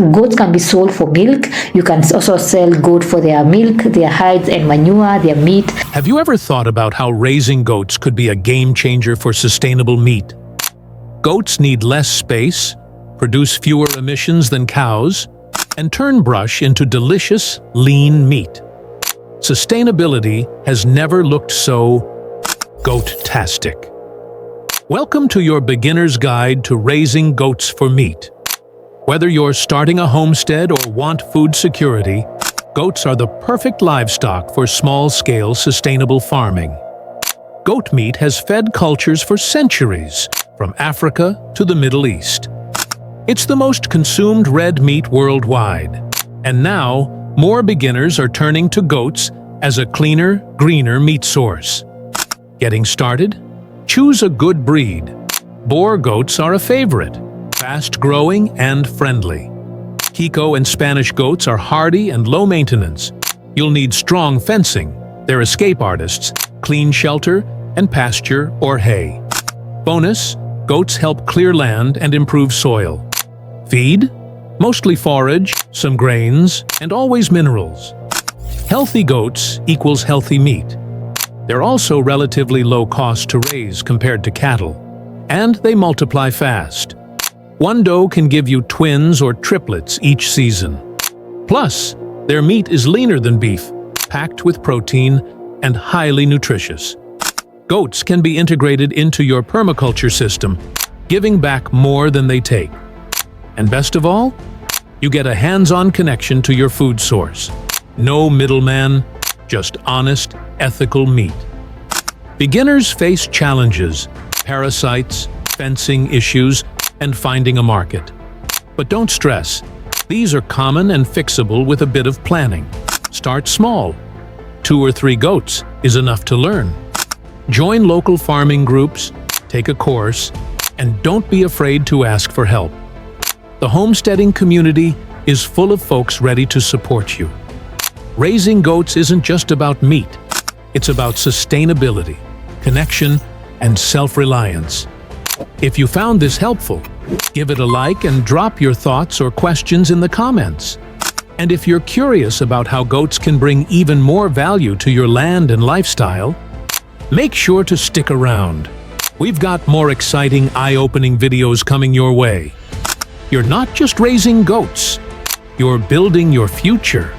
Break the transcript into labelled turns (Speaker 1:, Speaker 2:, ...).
Speaker 1: Goats can be sold for milk. You can also sell goat for their milk, their hides and manure, their meat.
Speaker 2: Have you ever thought about how raising goats could be a game changer for sustainable meat? Goats need less space, produce fewer emissions than cows, and turn brush into delicious, lean meat. Sustainability has never looked so goat-tastic. Welcome to your beginner's guide to raising goats for meat. Whether you're starting a homestead or want food security, goats are the perfect livestock for small-scale sustainable farming. Goat meat has fed cultures for centuries, from Africa to the Middle East. It's the most consumed red meat worldwide. And now, more beginners are turning to goats as a cleaner, greener meat source. Getting started? Choose a good breed. Boer goats are a favorite, fast-growing and friendly. Kiko and Spanish goats are hardy and low-maintenance. You'll need strong fencing, they're escape artists, clean shelter, and pasture or hay. Bonus, goats help clear land and improve soil. Feed? Mostly forage, some grains, and always minerals. Healthy goats equals healthy meat. They're also relatively low cost to raise compared to cattle, and they multiply fast. One doe can give you twins or triplets each season. Plus, their meat is leaner than beef, packed with protein, and highly nutritious. Goats can be integrated into your permaculture system, giving back more than they take. And best of all, you get a hands-on connection to your food source. No middleman, just honest, ethical meat. Beginners face challenges, parasites, fencing issues, and finding a market. But don't stress. These are common and fixable with a bit of planning. Start small. 2 or 3 goats is enough to learn. Join local farming groups, take a course, and don't be afraid to ask for help. The homesteading community is full of folks ready to support you. Raising goats isn't just about meat. It's about sustainability, connection, and self-reliance. If you found this helpful, give it a like and drop your thoughts or questions in the comments. And if you're curious about how goats can bring even more value to your land and lifestyle, make sure to stick around. We've got more exciting, eye-opening videos coming your way. You're not just raising goats, you're building your future.